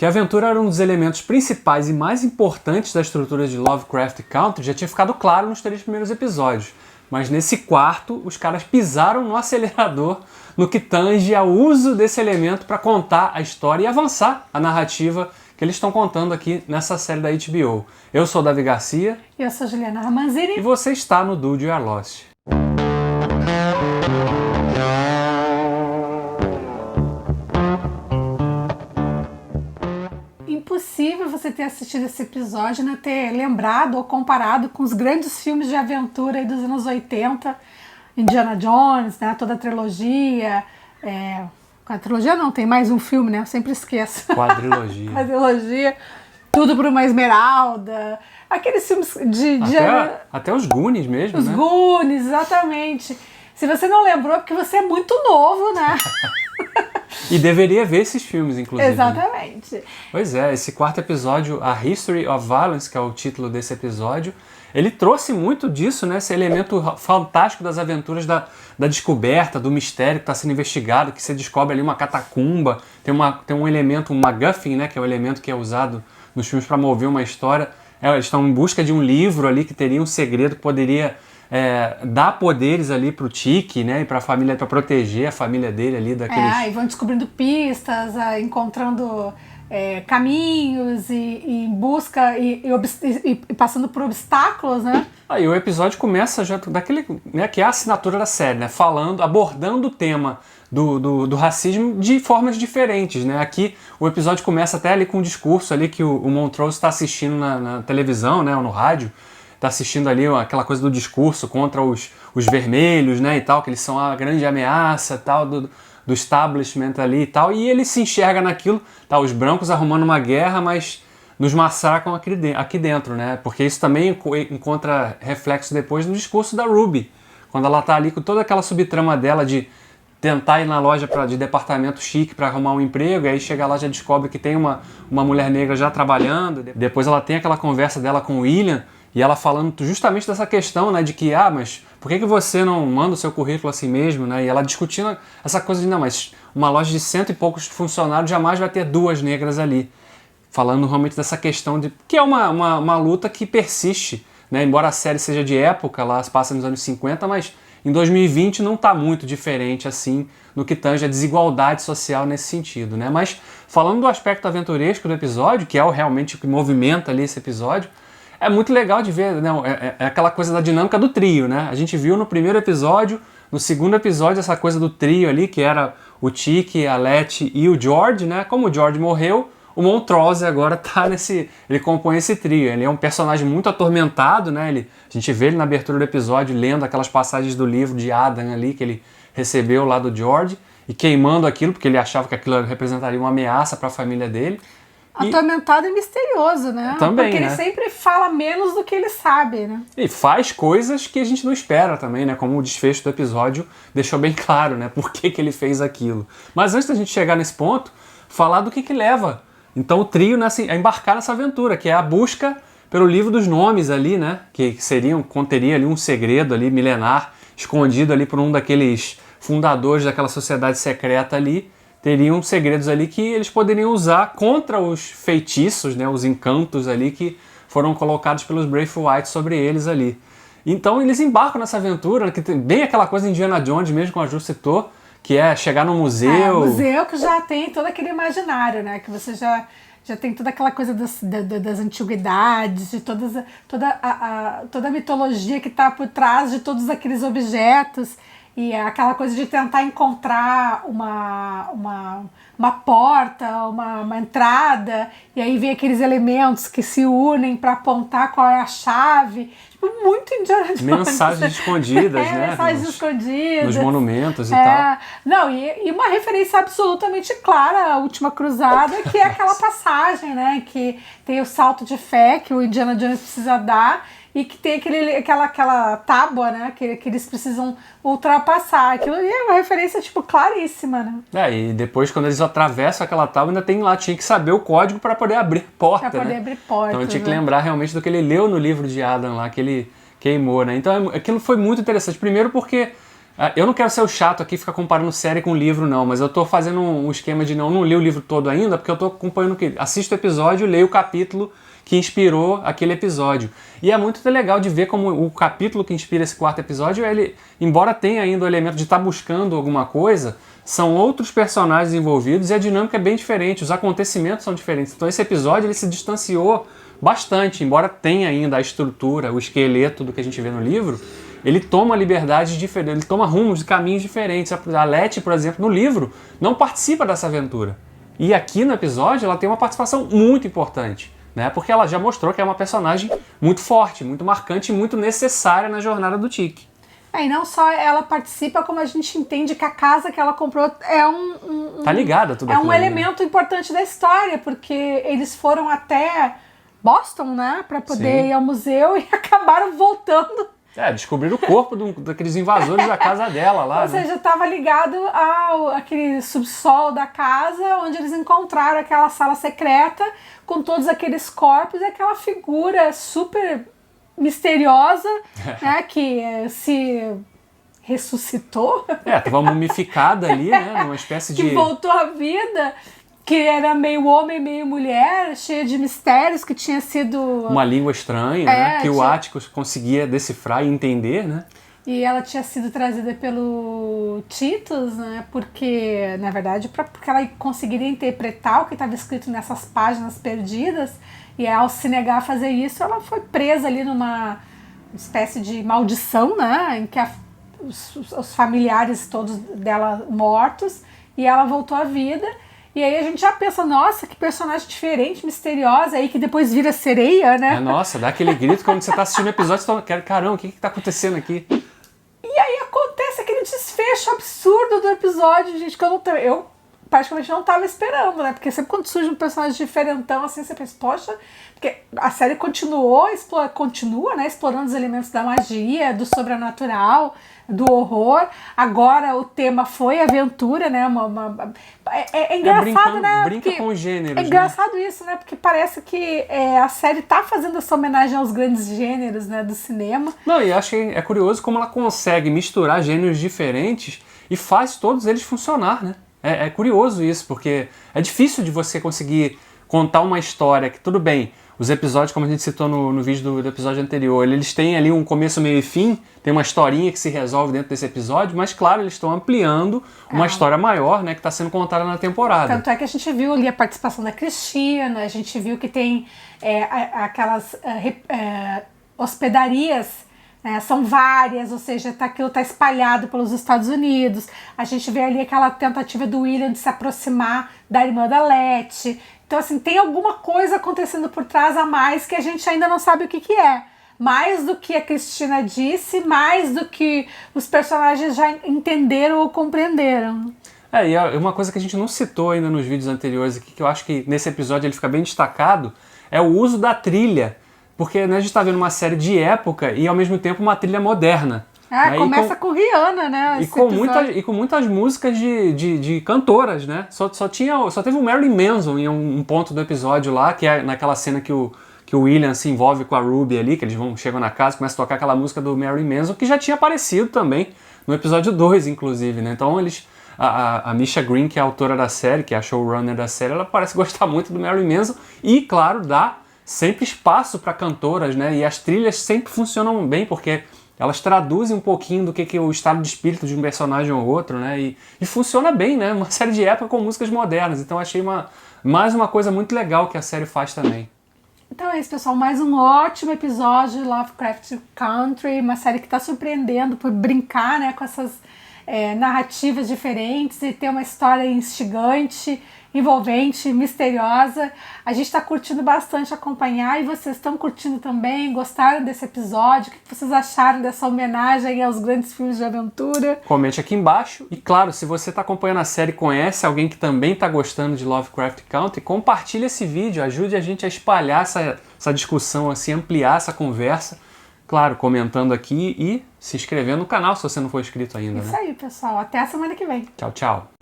que a aventura era um dos elementos principais e mais importantes da estrutura de Lovecraft Country já tinha ficado claro nos 3 primeiros episódios. Mas nesse quarto, os caras pisaram no acelerador no que tange ao uso desse elemento para contar a história e avançar a narrativa que eles estão contando aqui nessa série da HBO. Eu sou o Davi Garcia. Eu sou Juliana Ramanzini. E você está no Dude You Are Lost. Impossível você ter assistido esse episódio e não ter lembrado ou comparado com os grandes filmes de aventura aí dos anos 80, Indiana Jones, né, toda a trilogia. A trilogia não, tem mais um filme, né? Eu sempre esqueço. Quadrilogia. Quadrilogia. Tudo por uma Esmeralda. Aqueles filmes até os Goonies mesmo, os né? Os Goonies, exatamente. Se você não lembrou, é porque você é muito novo, né? E deveria ver esses filmes, inclusive. Exatamente. Pois é, esse quarto episódio, A History of Violence, que é o título desse episódio, ele trouxe muito disso, né? Esse elemento fantástico das aventuras da descoberta, do mistério que está sendo investigado, que você descobre ali uma catacumba, tem um elemento, um MacGuffin, né? Que é o elemento que é usado nos filmes para mover uma história. Eles estão em busca de um livro ali que teria um segredo que poderia dar poderes ali pro Tiki, né? E pra família, para proteger a família dele ali daqueles... E vão descobrindo pistas, encontrando caminhos e em busca e passando por obstáculos, né? Aí o episódio começa já daquele, né, que é a assinatura da série, né? Abordando o tema do racismo de formas diferentes, né? Aqui o episódio começa até ali com um discurso ali que o Montrose está assistindo na televisão, né? Ou no rádio. Tá assistindo ali aquela coisa do discurso contra os vermelhos, né, e tal, que eles são a grande ameaça, tal, do establishment ali e tal, e ele se enxerga naquilo, tá, os brancos arrumando uma guerra, mas nos massacram aqui dentro, né, porque isso também encontra reflexo depois no discurso da Ruby, quando ela tá ali com toda aquela subtrama dela de tentar ir na loja de departamento chique para arrumar um emprego, e aí chega lá e já descobre que tem uma mulher negra já trabalhando, depois ela tem aquela conversa dela com o William, e ela falando justamente dessa questão, né, de que, mas por que você não manda o seu currículo assim mesmo, né? E ela discutindo essa coisa de, não, mas uma loja de 100 e poucos funcionários jamais vai ter 2 negras ali. Falando realmente dessa questão de... que é uma luta que persiste, né? Embora a série seja de época, lá se passa nos anos 50, mas em 2020 não está muito diferente assim no que tange a desigualdade social nesse sentido, né? Mas falando do aspecto aventuresco do episódio, que é realmente o que movimenta ali esse episódio, é muito legal de ver, né? É aquela coisa da dinâmica do trio, né? A gente viu no primeiro episódio, no segundo episódio, essa coisa do trio ali, que era o Tiki, a Letty e o George, né? Como o George morreu, o Montrose agora tá ele compõe esse trio. Ele é um personagem muito atormentado, né? A gente vê ele na abertura do episódio lendo aquelas passagens do livro de Adam ali, que ele recebeu lá do George, e queimando aquilo, porque ele achava que aquilo representaria uma ameaça para a família dele. Atormentado e misterioso, né? Também, porque né? ele sempre fala menos do que ele sabe, né? E faz coisas que a gente não espera também, né? Como o desfecho do episódio deixou bem claro, né? Por que ele fez aquilo. Mas antes da gente chegar nesse ponto, falar do que leva então o trio a embarcar nessa aventura, que é a busca pelo livro dos nomes ali, né? Que conteria ali um segredo ali milenar, escondido ali por um daqueles fundadores daquela sociedade secreta ali. Teriam segredos ali que eles poderiam usar contra os feitiços, né, os encantos ali que foram colocados pelos Braithwaite sobre eles ali. Então eles embarcam nessa aventura, que tem bem aquela coisa Indiana Jones mesmo, como a Ju citou, que é chegar no museu. Museu que já tem todo aquele imaginário, né, que você já tem toda aquela coisa das antiguidades, de toda a mitologia que está por trás de todos aqueles objetos. E é aquela coisa de tentar encontrar uma porta, uma entrada, e aí vem aqueles elementos que se unem para apontar qual é a chave. Tipo, muito Indiana Jones. Mensagens escondidas, né? Mensagens escondidas. Nos monumentos e tal. Não, e uma referência absolutamente clara à Última Cruzada, que é aquela passagem, né? Que tem o salto de fé que o Indiana Jones precisa dar, e que tem aquela tábua, né, que eles precisam ultrapassar. Aquilo é uma referência, tipo, claríssima, né? E depois, quando eles atravessam aquela tábua, ainda tem lá, tinha que saber o código para poder abrir porta, Pra poder abrir porta, Então tinha que lembrar realmente do que ele leu no livro de Adam lá, que ele queimou, né? Então aquilo foi muito interessante. Primeiro porque Eu não quero ser o chato aqui, ficar comparando série com livro, não, mas eu tô fazendo um esquema de não ler o livro todo ainda, porque eu tô acompanhando o quê? Assisto o episódio, leio o capítulo que inspirou aquele episódio. E é muito legal de ver como o capítulo que inspira esse quarto episódio, ele, embora tenha ainda o elemento de estar buscando alguma coisa, são outros personagens envolvidos e a dinâmica é bem diferente, os acontecimentos são diferentes. Então esse episódio ele se distanciou bastante, embora tenha ainda a estrutura, o esqueleto do que a gente vê no livro, ele toma liberdades diferentes, ele toma rumos e caminhos diferentes. A Letty, por exemplo, no livro, não participa dessa aventura. E aqui no episódio ela tem uma participação muito importante, né? Porque ela já mostrou que é uma personagem muito forte, muito marcante e muito necessária na jornada do Tic. E não só ela participa, como a gente entende que a casa que ela comprou é tá ligada tudo aquilo, um elemento importante da história, porque eles foram até Boston, né, para poder ir ao museu e acabaram voltando. Descobriram o corpo daqueles invasores da casa dela lá. Ou seja, estava ligado àquele subsolo da casa, onde eles encontraram aquela sala secreta com todos aqueles corpos e aquela figura super misteriosa, né, que se ressuscitou. Tava mumificada ali, né, numa espécie de... Que voltou à vida, que era meio homem, meio mulher, cheia de mistérios, que tinha sido... Uma língua estranha, né, que o Atticus conseguia decifrar e entender, né. E ela tinha sido trazida pelo Titus, né, porque, na verdade, porque ela conseguiria interpretar o que estava escrito nessas páginas perdidas, e ao se negar a fazer isso, ela foi presa ali numa espécie de maldição, né, em que os familiares todos dela mortos, e ela voltou à vida. E aí a gente já pensa, nossa, que personagem diferente, misteriosa, aí que depois vira sereia, né? Nossa, dá aquele grito quando você tá assistindo o episódio, você tá, caramba, o que tá acontecendo aqui? E aí acontece aquele desfecho absurdo do episódio, gente, que eu praticamente não tava esperando, né? Porque sempre quando surge um personagem diferentão, assim, você pensa, poxa, porque a série continua, né, explorando os elementos da magia, do sobrenatural, do horror. Agora o tema foi aventura, né? É engraçado, né? Brinca com os gêneros. É engraçado, né? Isso, né? Porque parece que a série tá fazendo essa homenagem aos grandes gêneros, né, do cinema. Não, e acho que é curioso como ela consegue misturar gêneros diferentes e faz todos eles funcionar, né? É curioso isso, porque é difícil de você conseguir contar uma história que, tudo bem, os episódios, como a gente citou no vídeo do episódio anterior, eles têm ali um começo, meio e fim, tem uma historinha que se resolve dentro desse episódio, mas claro, eles estão ampliando uma história maior, né, que está sendo contada na temporada. Tanto é que a gente viu ali a participação da Cristina, a gente viu que tem aquelas hospedarias, né, são várias, ou seja, aquilo está espalhado pelos Estados Unidos. A gente vê ali aquela tentativa do William de se aproximar da irmã da Letty. Então, assim, tem alguma coisa acontecendo por trás a mais que a gente ainda não sabe o que é. Mais do que a Cristina disse, mais do que os personagens já entenderam ou compreenderam. E é uma coisa que a gente não citou ainda nos vídeos anteriores aqui, que eu acho que nesse episódio ele fica bem destacado, é o uso da trilha. Porque, né, a gente está vendo uma série de época e ao mesmo tempo uma trilha moderna. Né? Começa com Rihanna, né? E com muitas músicas de cantoras, né? Só teve o Marilyn Manson em um ponto do episódio lá, que é naquela cena que o William se envolve com a Ruby ali, que eles chegam na casa e começam a tocar aquela música do Marilyn Manson, que já tinha aparecido também no episódio 2, inclusive, né? Então a Misha Green, que é a autora da série, que é a showrunner da série, ela parece gostar muito do Marilyn Manson e, claro, dá sempre espaço para cantoras, né? E as trilhas sempre funcionam bem, porque elas traduzem um pouquinho do que é o estado de espírito de um personagem ou outro, né? E funciona bem, né? Uma série de época com músicas modernas. Então achei mais uma coisa muito legal que a série faz também. Então é isso, pessoal. Mais um ótimo episódio de Lovecraft Country, uma série que está surpreendendo por brincar, né, com essas narrativas diferentes e ter uma história instigante, envolvente, misteriosa. A gente está curtindo bastante acompanhar e vocês estão curtindo também, gostaram desse episódio? O que vocês acharam dessa homenagem aos grandes filmes de aventura? Comente aqui embaixo. E claro, se você está acompanhando a série e conhece alguém que também está gostando de Lovecraft Country, compartilhe esse vídeo, ajude a gente a espalhar essa discussão, assim, ampliar essa conversa. Claro, comentando aqui e se inscrevendo no canal se você não for inscrito ainda. Isso aí, pessoal. Até a semana que vem. Tchau, tchau.